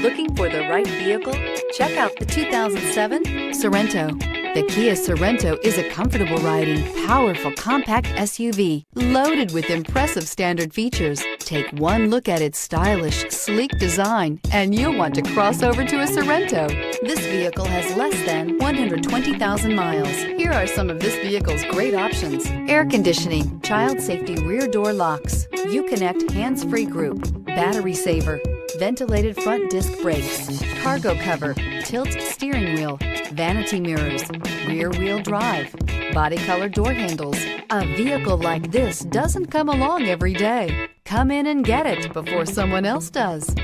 Looking for the right vehicle? Check out the 2007 Sorento. The Kia Sorento is a comfortable riding, powerful compact SUV loaded with impressive standard features. Take one look at its stylish, sleek design and you'll want to cross over to a Sorento. This vehicle has less than 120,000 miles. Here are some of this vehicle's great options: air conditioning, child safety rear door locks, Uconnect hands-free group, battery saver, ventilated front disc brakes, cargo cover, tilt steering wheel, vanity mirrors, rear wheel drive, body color door handles. A vehicle like this doesn't come along every day. Come in and get it before someone else does.